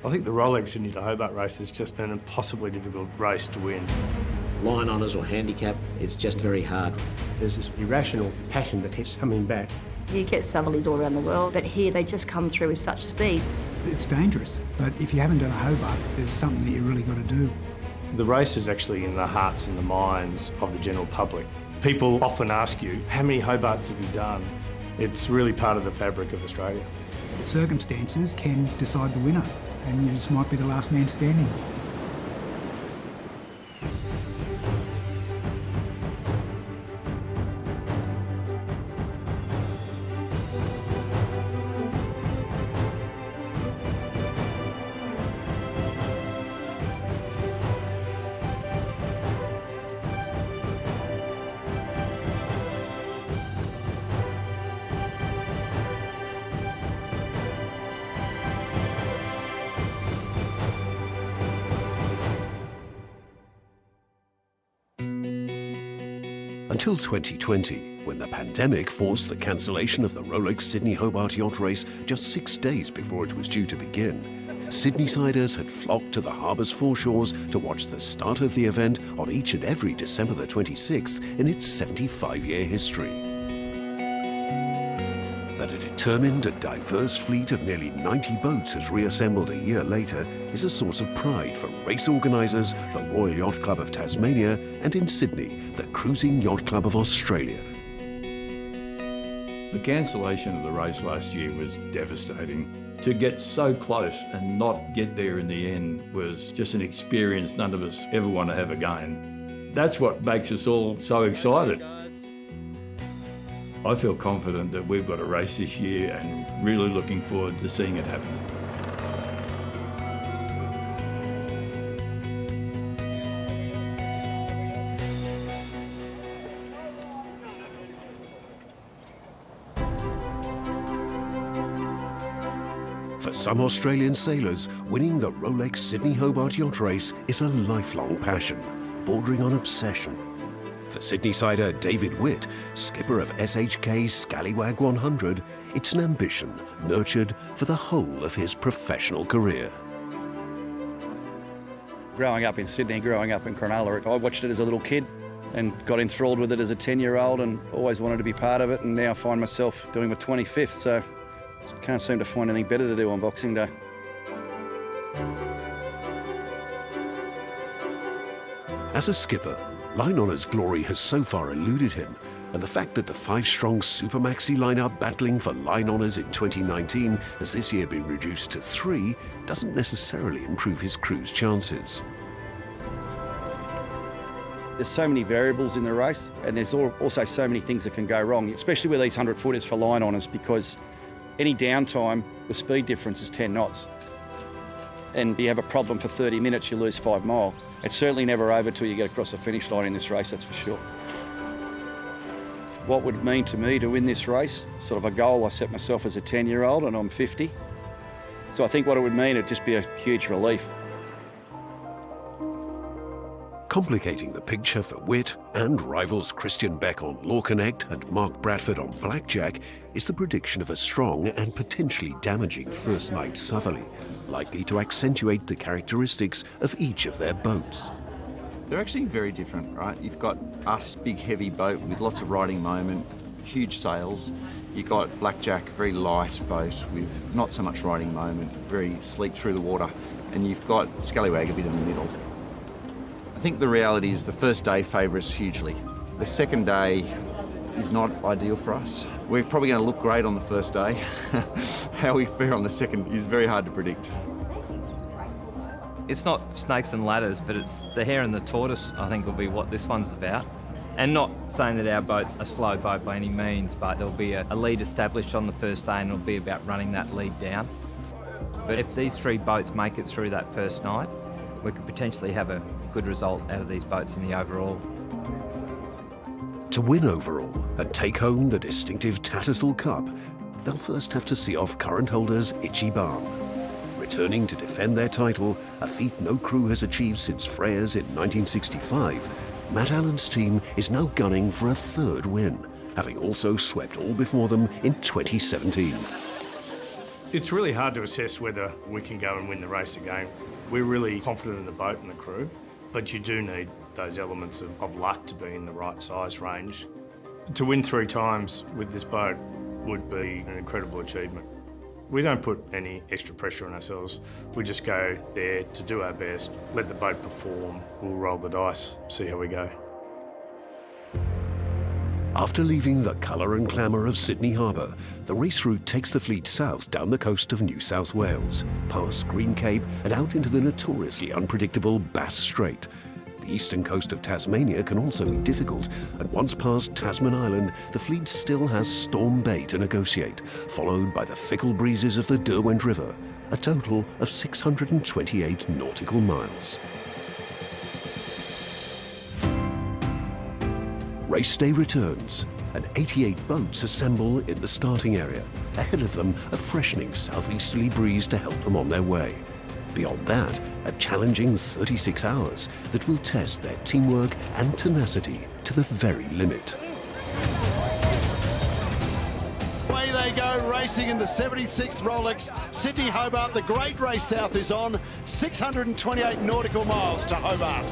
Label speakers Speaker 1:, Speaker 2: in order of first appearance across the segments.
Speaker 1: I think the Rolex Sydney to Hobart race is just an impossibly difficult race to win.
Speaker 2: Line honours or handicap, it's just very hard.
Speaker 3: There's this irrational passion that keeps coming back.
Speaker 4: You get Southerlies all around the world, but here they just come through with such speed.
Speaker 5: It's dangerous, but if you haven't done a Hobart, there's something that you really got to do.
Speaker 1: The race is actually in the hearts and the minds of the general public. People often ask you, how many Hobarts have you done? It's really part of the fabric of Australia.
Speaker 5: Circumstances can decide the winner, and you just might be the last man standing.
Speaker 6: Until 2020, when the pandemic forced the cancellation of the Rolex Sydney Hobart yacht race just 6 days before it was due to begin, Sydney-siders had flocked to the harbour's foreshores to watch the start of the event on each and every December the 26th in its 75-year history. That a determined and diverse fleet of nearly 90 boats has reassembled a year later is a source of pride for race organisers, the Royal Yacht Club of Tasmania, and in Sydney, the Cruising Yacht Club of Australia.
Speaker 7: The cancellation of the race last year was devastating. To get so close and not get there in the end was just an experience none of us ever want to have again. That's what makes us all so excited. I feel confident that we've got a race this year and really looking forward to seeing it happen.
Speaker 6: For some Australian sailors, winning the Rolex Sydney Hobart yacht race is a lifelong passion, bordering on obsession. For Sydney-sider David Witt, skipper of SHK's Scallywag 100, it's an ambition nurtured for the whole of his professional career.
Speaker 8: Growing up in Sydney, growing up in Cronulla, I watched it as a little kid and got enthralled with it as a 10-year-old and always wanted to be part of it, and now I find myself doing my 25th, so just can't seem to find anything better to do on Boxing Day.
Speaker 6: As a skipper, line honours glory has so far eluded him, and the fact that the 5-strong Super Maxi lineup battling for line honours in 2019 has this year been reduced to 3 doesn't necessarily improve his crew's chances.
Speaker 8: There's so many variables in the race, and there's also so many things that can go wrong, especially with these 100-footers for line honours, because any downtime, the speed difference is 10 knots. And you have a problem for 30 minutes, you lose 5 mile. It's certainly never over till you get across the finish line in this race, that's for sure. What would it mean to me to win this race? Sort of a goal I set myself as a 10-year-old, and I'm 50. So I think what it would mean, it'd just be a huge relief.
Speaker 6: Complicating the picture for Witt and rivals Christian Beck on Law Connect and Mark Bradford on Blackjack is the prediction of a strong and potentially damaging first night southerly, likely to accentuate the characteristics of each of their boats.
Speaker 9: They're actually very different, right? You've got us, big heavy boat with lots of riding moment, huge sails. You've got Blackjack, very light boat with not so much riding moment, very sleek through the water. And you've got Scallywag a bit in the middle. I think the reality is the first day favour us hugely. The second day is not ideal for us. We're probably going to look great on the first day. How we fare on the second is very hard to predict.
Speaker 10: It's not snakes and ladders, but it's the hare and the tortoise, I think, will be what this one's about. And not saying that our boat's a slow boat by any means, but there'll be a lead established on the first day and it'll be about running that lead down. But if these 3 boats make it through that first night, we could potentially have a good result out of these boats in the overall.
Speaker 6: To win overall and take home the distinctive Tattersall Cup, they'll first have to see off current holders Itchy Barn. Returning to defend their title, a feat no crew has achieved since Freya's in 1965, Matt Allen's team is now gunning for a 3rd win, having also swept all before them in 2017.
Speaker 1: It's really hard to assess whether we can go and win the race again. We're really confident in the boat and the crew, but you do need those elements of luck to be in the right size range. To win 3 times with this boat would be an incredible achievement. We don't put any extra pressure on ourselves. We just go there to do our best, let the boat perform, we'll roll the dice, see how we go.
Speaker 6: After leaving the colour and glamour of Sydney Harbour, the race route takes the fleet south down the coast of New South Wales, past Green Cape and out into the notoriously unpredictable Bass Strait. The eastern coast of Tasmania can also be difficult, and once past Tasman Island, the fleet still has Storm Bay to negotiate, followed by the fickle breezes of the Derwent River, a total of 628 nautical miles. Race day returns, and 88 boats assemble in the starting area. Ahead of them, a freshening southeasterly breeze to help them on their way. Beyond that, a challenging 36 hours that will test their teamwork and tenacity to the very limit.
Speaker 11: Away they go, racing in the 76th Rolex. Sydney Hobart, the great race south is on. 628 nautical miles to Hobart.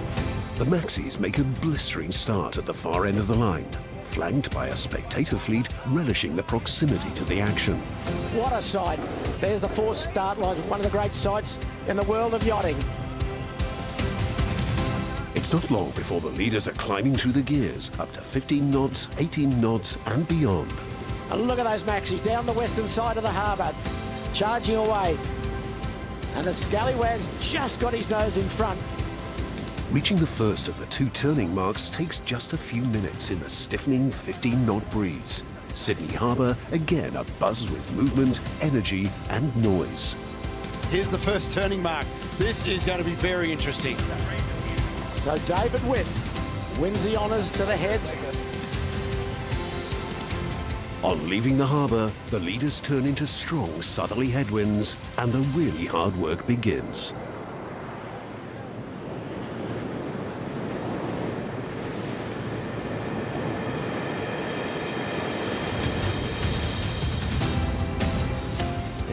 Speaker 6: The Maxis make a blistering start at the far end of the line, flanked by a spectator fleet relishing the proximity to the action.
Speaker 12: What a sight. There's the 4 start lines, one of the great sights in the world of yachting.
Speaker 6: It's not long before the leaders are climbing through the gears, up to 15 knots, 18 knots and beyond.
Speaker 12: And look at those Maxis down the western side of the harbour, charging away. And the Scallywag's just got his nose in front.
Speaker 6: Reaching the first of the 2 turning marks takes just a few minutes in the stiffening 15-knot breeze. Sydney Harbour again abuzz with movement, energy and noise.
Speaker 11: Here's the first turning mark. This is going to be very interesting.
Speaker 12: So David Witt wins the honours to the heads.
Speaker 6: On leaving the harbour, the leaders turn into strong southerly headwinds and the really hard work begins.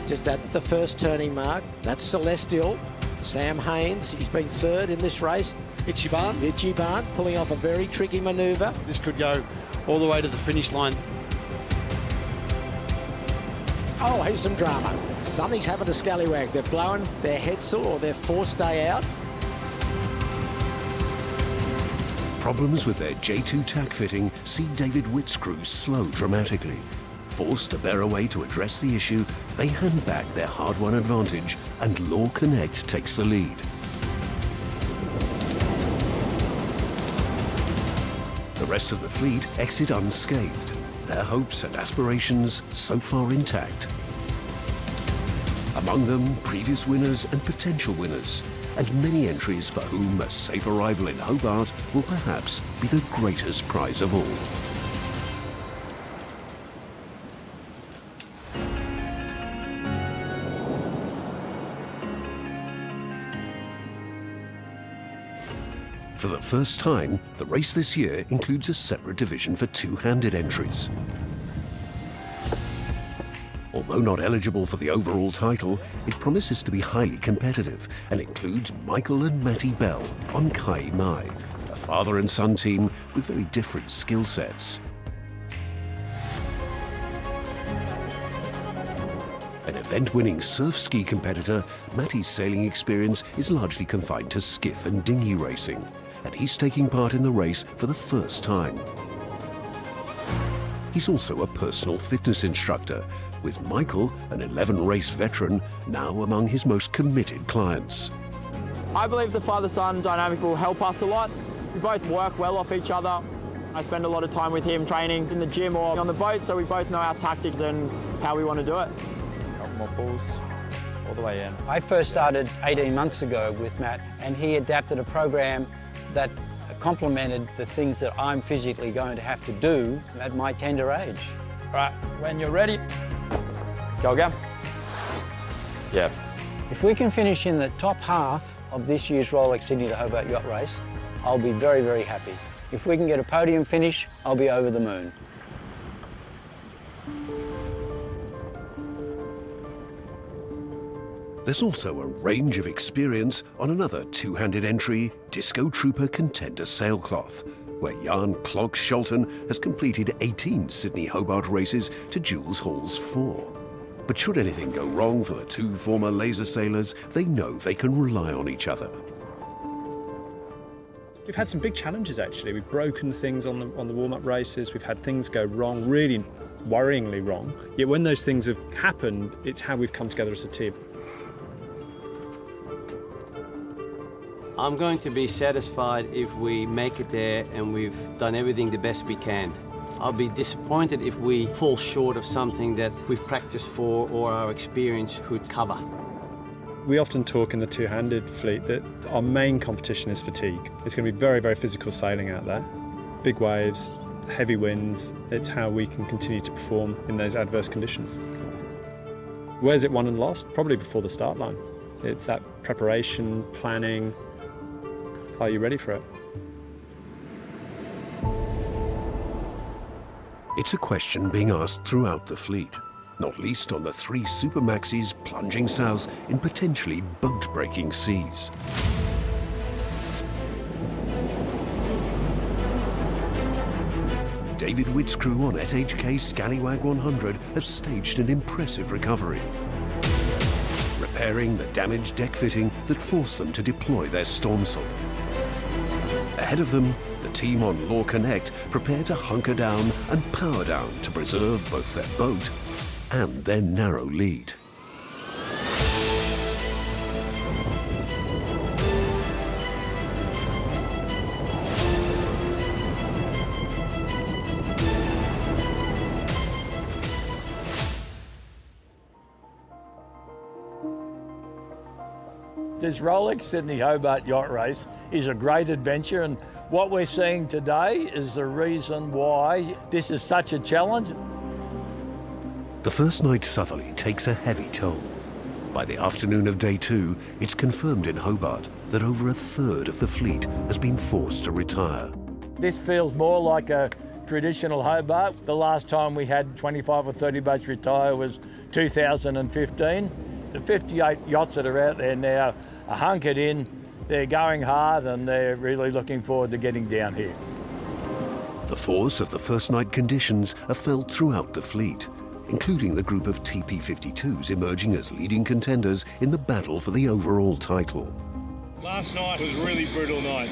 Speaker 12: Just at the first turning mark, that's Celestial. Sam Haynes, he's been 3rd in this race.
Speaker 11: Itchy Barn.
Speaker 12: Itchy Barn, pulling off a very tricky manoeuvre.
Speaker 11: This could go all the way to the finish line.
Speaker 12: Oh, here's some drama. Something's happened to Scallywag. They've blown their headsail or their forestay out.
Speaker 6: Problems with their J2 tack fitting see David Witt's crew slow dramatically. Forced to bear away to address the issue, they hand back their hard-won advantage and Law Connect takes the lead. The rest of the fleet exit unscathed, their hopes and aspirations so far intact. Among them, previous winners and potential winners, and many entries for whom a safe arrival in Hobart will perhaps be the greatest prize of all. For the first time, the race this year includes a separate division for two-handed entries. Although not eligible for the overall title, it promises to be highly competitive and includes Michael and Matty Bell on Kai Mai, a father and son team with very different skill sets. An event-winning surf ski competitor, Matty's sailing experience is largely confined to skiff and dinghy racing, and he's taking part in the race for the first time. He's also a personal fitness instructor, with Michael, an 11-race veteran, now among his most committed clients.
Speaker 13: I believe the father-son dynamic will help us a lot. We both work well off each other. I spend a lot of time with him training in the gym or on the boat, so we both know our tactics and how we want to do it.
Speaker 10: Couple more pulls all the way in.
Speaker 14: I first started 18 months ago with Matt, and he adapted a program that complemented the things that I'm physically going to have to do at my tender age.
Speaker 10: All right, when you're ready, let's go again. Yeah.
Speaker 14: If we can finish in the top half of this year's Rolex Sydney to Hobart Yacht Race, I'll be very, very happy. If we can get a podium finish, I'll be over the moon.
Speaker 6: There's also a range of experience on another two-handed entry, Disco Trooper Contender Sailcloth, where Jan Clog Scholten has completed 18 Sydney Hobart races to Jules Hall's 4. But should anything go wrong for the two former laser sailors, they know they can rely on each other.
Speaker 15: We've had some big challenges actually. We've broken things on the warm-up races. We've had things go wrong, really worryingly wrong. Yet when those things have happened, it's how we've come together as a team.
Speaker 16: I'm going to be satisfied if we make it there and we've done everything the best we can. I'll be disappointed if we fall short of something that we've practiced for or our experience could cover.
Speaker 15: We often talk in the two-handed fleet that our main competition is fatigue. It's going to be very, very physical sailing out there. Big waves, heavy winds. It's how we can continue to perform in those adverse conditions. Where's it won and lost? Probably before the start line. It's that preparation, planning. Are you ready for it?
Speaker 6: It's a question being asked throughout the fleet, not least on the 3 Supermaxis plunging south in potentially boat-breaking seas. David Witt's crew on SHK Scallywag 100 have staged an impressive recovery, repairing the damaged deck fitting that forced them to deploy their Stormsail. Ahead of them, the team on Law Connect prepare to hunker down and power down to preserve both their boat and their narrow lead.
Speaker 17: This Rolex Sydney Hobart yacht race is a great adventure, and what we're seeing today is the reason why this is such a challenge.
Speaker 6: The first night southerly takes a heavy toll. By the afternoon of day 2, it's confirmed in Hobart that over a third of the fleet has been forced to retire.
Speaker 17: This feels more like a traditional Hobart. The last time we had 25 or 30 boats retire was 2015. The 58 yachts that are out there now are hunkered in, they're going hard, and they're really looking forward to getting down here.
Speaker 6: The force of the first night conditions are felt throughout the fleet, including the group of TP52s emerging as leading contenders in the battle for the overall title.
Speaker 18: Last night was a really brutal night.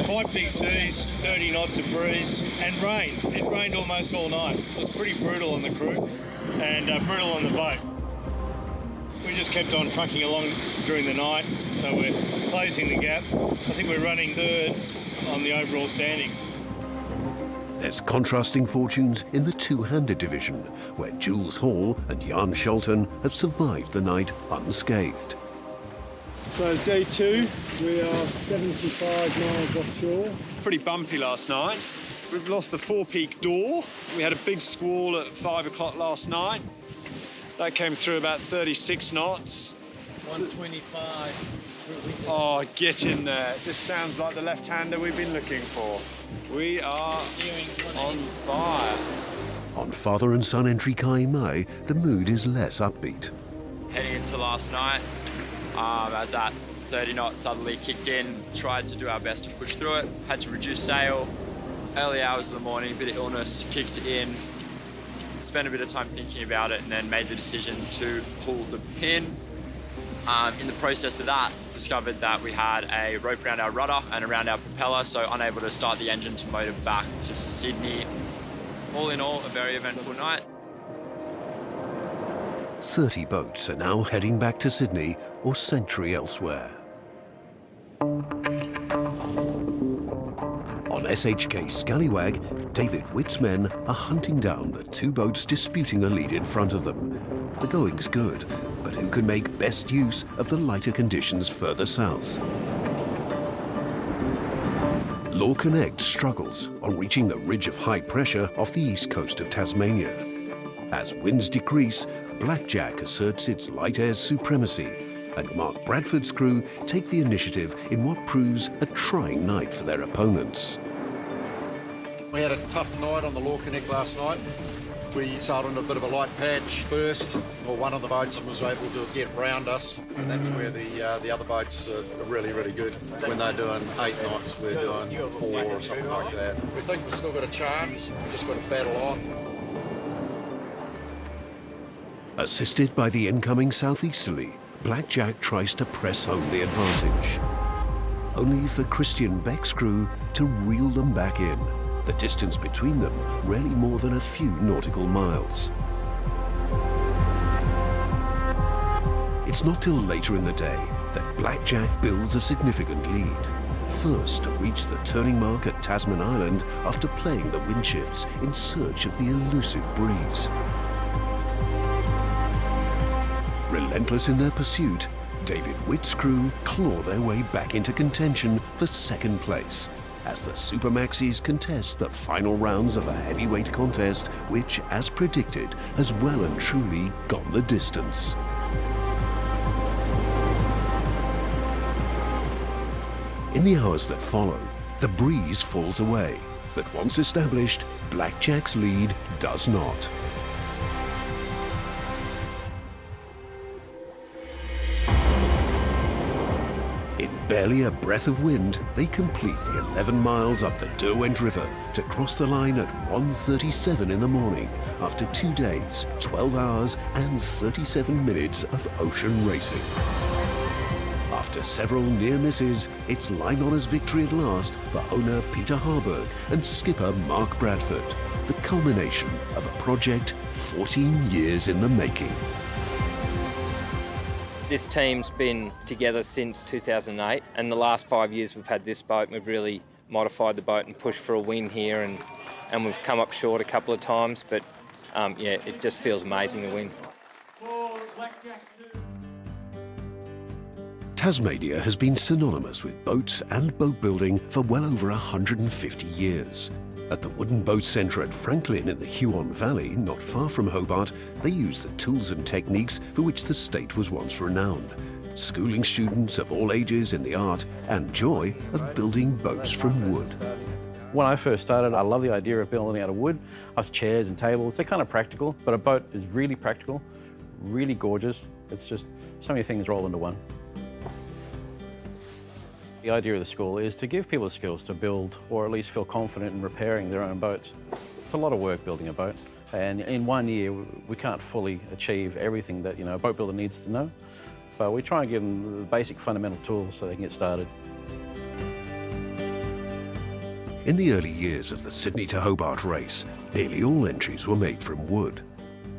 Speaker 18: Quite big seas, 30 knots of breeze, and rain. It rained almost all night. It was pretty brutal on the crew and brutal on the boat. We just kept on trucking along during the night, so we're closing the gap. I think we're running third on the overall standings.
Speaker 6: There's contrasting fortunes in the two-handed division, where Jules Hall and Jan Scholten have survived the night unscathed.
Speaker 15: So day 2, we are 75 miles offshore.
Speaker 19: Pretty bumpy last night. We've lost the forepeak door. We had a big squall at 5 o'clock last night. That came through about 36 knots.
Speaker 16: 125.
Speaker 19: Oh, get in there. This sounds like the left-hander we've been looking for. We are on fire.
Speaker 6: On father and son entry Kai Mai, the mood is less upbeat.
Speaker 13: Heading into last night, as that 30 knots suddenly kicked in, tried to do our best to push through it, had to reduce sail. Early hours of the morning, a bit of illness kicked in. Spent a bit of time thinking about it and then made the decision to pull the pin. In the process of that, discovered that we had a rope around our rudder and around our propeller, so unable to start the engine to motor back to Sydney. All in all, a very eventful night.
Speaker 6: 30 boats are now heading back to Sydney or sanctuary elsewhere. On SHK Scallywag, David Witt's men are hunting down the 2 boats disputing a lead in front of them. The going's good, but who can make best use of the lighter conditions further south? Law Connect struggles on reaching the ridge of high pressure off the east coast of Tasmania. As winds decrease, Blackjack asserts its light air's supremacy, and Mark Bradford's crew take the initiative in what proves a trying night for their opponents.
Speaker 20: We had a tough night on the Law Connect last night. We sailed on a bit of a light patch first. Well, one of the boats was able to get round us, and that's where the other boats are really, really good. When they're doing 8 knots, we're doing 4 or something like that. We think we've still got a chance, just got to battle on.
Speaker 6: Assisted by the incoming southeasterly, Blackjack tries to press home the advantage. Only for Christian Beck's crew to reel them back in. The distance between them rarely more than a few nautical miles. It's not till later in the day that Blackjack builds a significant lead. First to reach the turning mark at Tasman Island after playing the wind shifts in search of the elusive breeze. Relentless in their pursuit, David Witt's crew claw their way back into contention for second place as the Super Maxis contest the final rounds of a heavyweight contest which, as predicted, has well and truly gone the distance. In the hours that follow, the breeze falls away, but once established, Blackjack's lead does not. In barely a breath of wind, they complete the 11 miles up the Derwent River to cross the line at 1:37 in the morning after 2 days, 12 hours and 37 minutes of ocean racing. After several near misses, it's line honours victory at last for owner Peter Harburg and skipper Mark Bradford, the culmination of a project 14 years in the making.
Speaker 10: This team's been together since 2008, and the last 5 years we've had this boat and we've really modified the boat and pushed for a win here, and we've come up short a couple of times, but yeah, it just feels amazing to win.
Speaker 6: Tasmania has been synonymous with boats and boat building for well over 150 years. At the Wooden Boat Centre at Franklin in the Huon Valley, not far from Hobart, they use the tools and techniques for which the state was once renowned, schooling students of all ages in the art and joy of building boats from wood.
Speaker 21: When I first started, I loved the idea of building out of wood. Us chairs and tables, they're kind of practical, but a boat is really practical, really gorgeous. It's just so many things roll into one. The idea of the school is to give people the skills to build or at least feel confident in repairing their own boats. It's a lot of work building a boat, and in 1 year we can't fully achieve everything that a boat builder needs to know, but we try and give them the basic fundamental tools so they can get started.
Speaker 6: In the early years of the Sydney to Hobart race, nearly all entries were made from wood.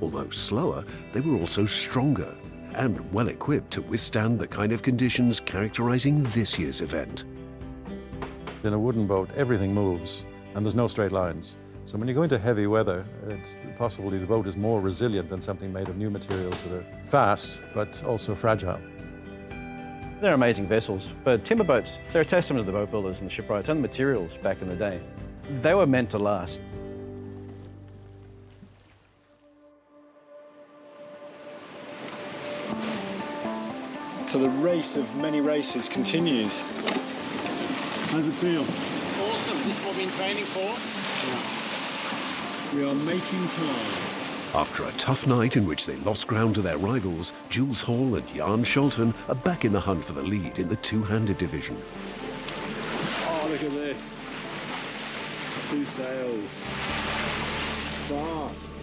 Speaker 6: Although slower, they were also stronger and well equipped to withstand the kind of conditions characterising this year's event.
Speaker 22: In a wooden boat, everything moves and there's no straight lines. So when you go into heavy weather, it's possibly the boat is more resilient than something made of new materials that are fast but also fragile.
Speaker 21: They're amazing vessels, but timber boats, they're a testament to the boat builders and the shipwrights and the materials back in the day. They were meant to last.
Speaker 18: So the race of many races continues. How's it feel?
Speaker 17: Awesome. This is what we've been training for.
Speaker 18: We are making time.
Speaker 6: After a tough night in which they lost ground to their rivals, Jules Hall and Jan Scholten are back in the hunt for the lead in the two-handed division.
Speaker 18: Oh, look at this. 2 sails. Fast.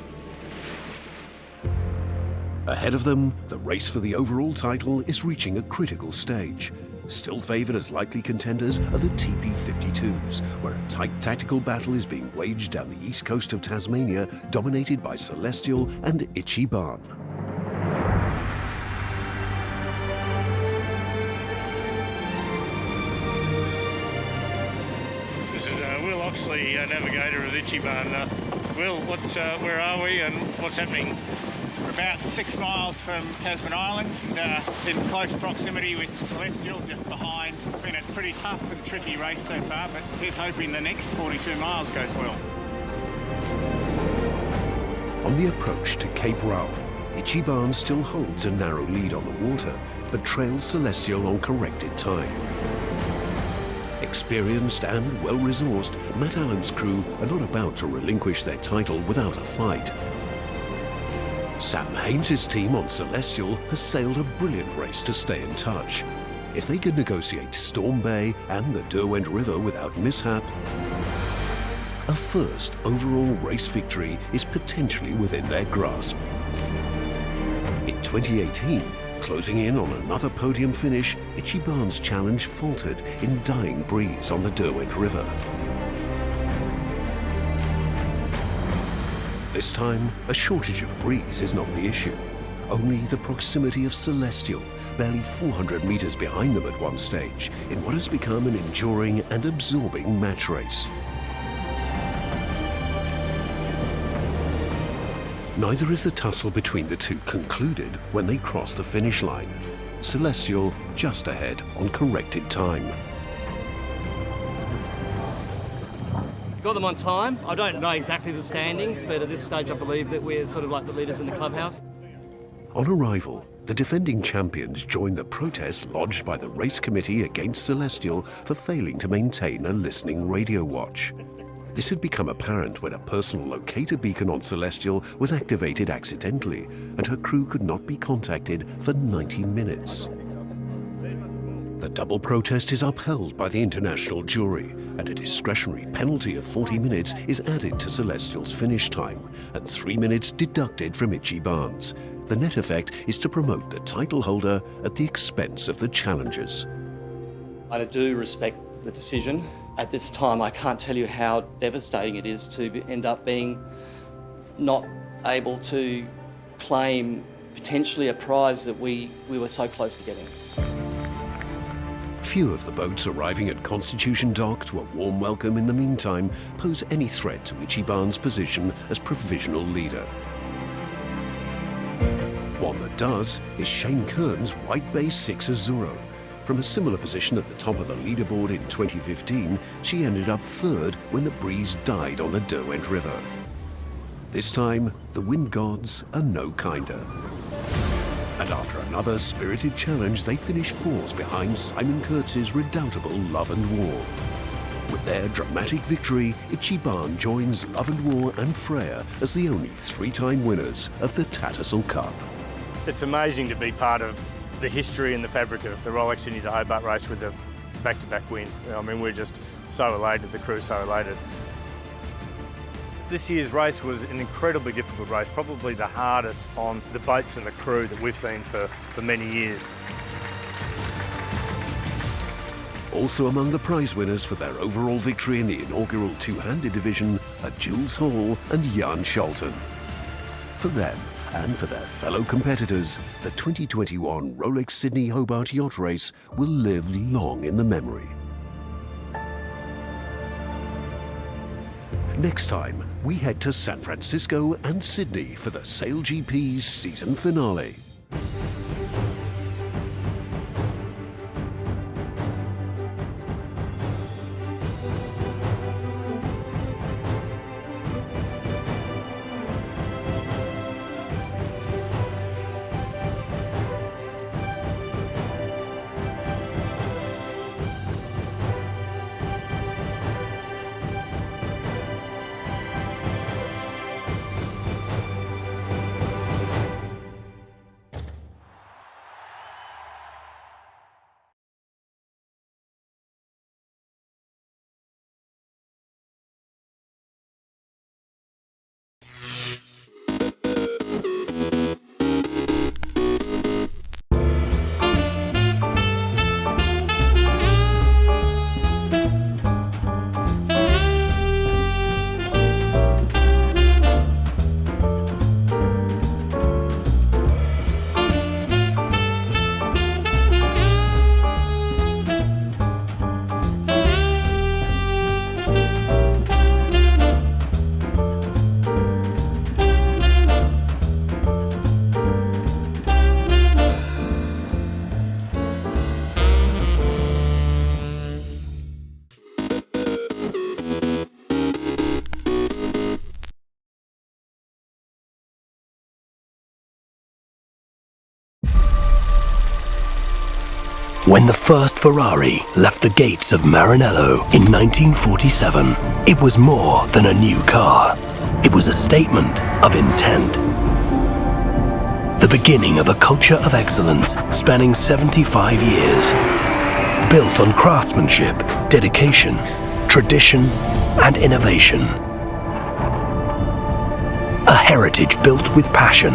Speaker 6: Ahead of them, the race for the overall title is reaching a critical stage. Still favoured as likely contenders are the TP52s, where a tight tactical battle is being waged down the east coast of Tasmania, dominated by Celestial and Itchy Barn.
Speaker 18: This is Will Oxley, navigator of Itchy Barn. Will, where are we and what's happening?
Speaker 23: We're about 6 miles from Tasman Island, in close proximity with Celestial, just behind. It's been a pretty tough and tricky race so far, but here's hoping the next 42 miles goes well.
Speaker 6: On the approach to Cape Row, Itchy Barn still holds a narrow lead on the water, but trails Celestial on corrected time. Experienced and well-resourced, Matt Allen's crew are not about to relinquish their title without a fight. Sam Haynes' team on Celestial has sailed a brilliant race to stay in touch. If they can negotiate Storm Bay and the Derwent River without mishap, a first overall race victory is potentially within their grasp. In 2018, closing in on another podium finish, Ichiban's challenge faltered in dying breeze on the Derwent River. This time, a shortage of breeze is not the issue. Only the proximity of Celestial, barely 400 metres behind them at one stage, in what has become an enduring and absorbing match race. Neither is the tussle between the two concluded when they cross the finish line. Celestial just ahead on corrected time.
Speaker 2: Got them on time. I don't know exactly the standings, but at this stage I believe that we're sort of like the leaders in the clubhouse.
Speaker 6: On arrival, the defending champions joined the protest lodged by the race committee against Celestial for failing to maintain a listening radio watch. This had become apparent when a personal locator beacon on Celestial was activated accidentally, and her crew could not be contacted for 90 minutes. The double protest is upheld by the international jury, and a discretionary penalty of 40 minutes is added to Celestial's finish time, and 3 minutes deducted from Ichiban's. The net effect is to promote the title holder at the expense of the challengers.
Speaker 2: I do respect the decision. At this time, I can't tell you how devastating it is to end up being not able to claim potentially a prize that we were so close to getting.
Speaker 6: Few of the boats arriving at Constitution Dock to a warm welcome in the meantime pose any threat to Ichiban's position as provisional leader. One that does is Shane Kern's JBay 6 Azuro. From a similar position at the top of the leaderboard in 2015, she ended up third when the breeze died on the Derwent River. This time, the wind gods are no kinder. And after another spirited challenge, they finish fourth behind Simon Kurtz's redoubtable Love and War. With their dramatic victory, Ichiban joins Love and War and Freya as the only three-time winners of the Tattersall Cup.
Speaker 1: It's amazing to be part of the history and the fabric of the Rolex Sydney to Hobart race with a back-to-back win. I mean, we're just so elated, the crew's so elated. This year's race was an incredibly difficult race, probably the hardest on the boats and the crew that we've seen for many years.
Speaker 6: Also among the prize winners for their overall victory in the inaugural two-handed division are Jules Hall and Jan Scholten. For them, and for their fellow competitors, the 2021 Rolex Sydney Hobart Yacht Race will live long in the memory. Next time, we head to San Francisco and Sydney for the SailGP's season finale.
Speaker 3: When the first Ferrari left the gates of Maranello in 1947, it was more than a new car. It was a statement of intent. The beginning of a culture of excellence spanning 75 years. Built on craftsmanship, dedication, tradition, and innovation. A heritage built with passion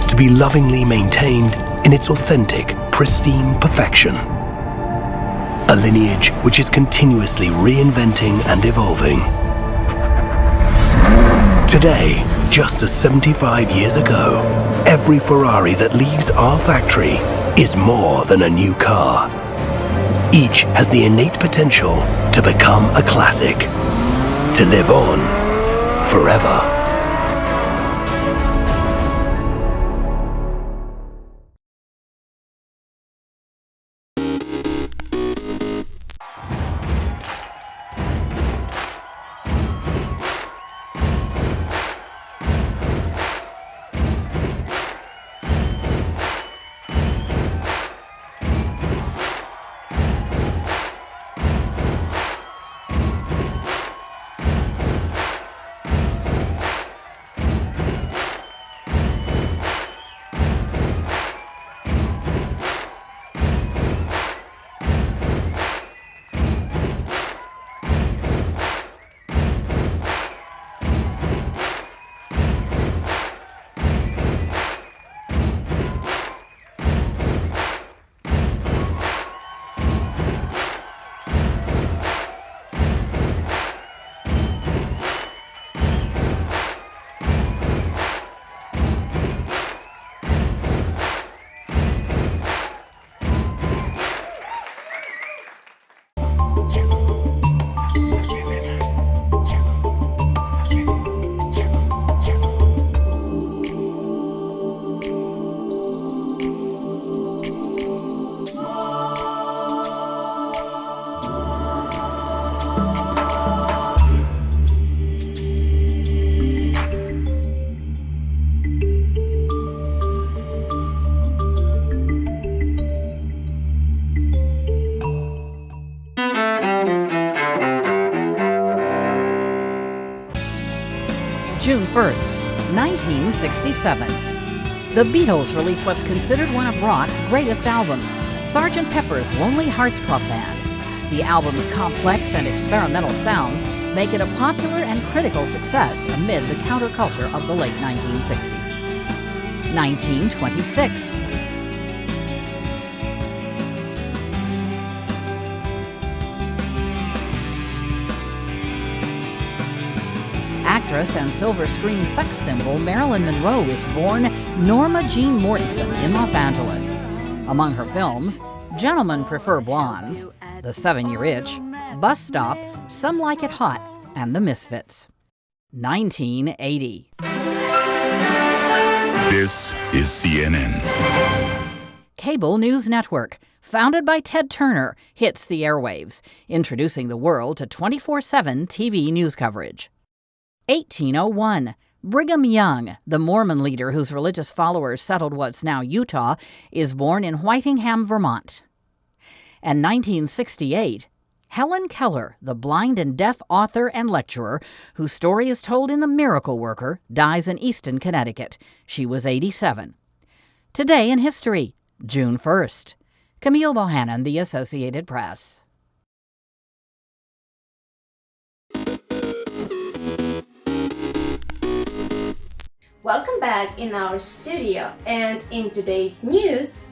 Speaker 3: to be lovingly maintained in its authentic, pristine perfection. A lineage which is continuously reinventing and evolving. Today, just as 75 years ago, every Ferrari that leaves our factory is more than a new car. Each has the innate potential to become a classic, to live on forever.
Speaker 4: June 1st, 1967. The Beatles release what's considered one of rock's greatest albums, Sgt. Pepper's Lonely Hearts Club Band. The album's complex and experimental sounds make it a popular and critical success amid the counterculture of the late 1960s. 1926. Actress and silver screen sex symbol Marilyn Monroe is born Norma Jean Mortensen in Los Angeles. Among her films, Gentlemen Prefer Blondes, The 7-Year Itch, Bus Stop, Some Like It Hot, and The Misfits. 1980.
Speaker 5: This is CNN.
Speaker 4: Cable News Network, founded by Ted Turner, hits the airwaves, introducing the world to 24/7 TV news coverage. 1801. Brigham Young, the Mormon leader whose religious followers settled what's now Utah, is born in Whitingham, Vermont. And 1968. Helen Keller, the blind and deaf author and lecturer whose story is told in The Miracle Worker, dies in Easton, Connecticut. She was 87. Today in history, June 1st. Camille Bohannon, The Associated Press.
Speaker 7: Welcome back in our studio, and in today's news,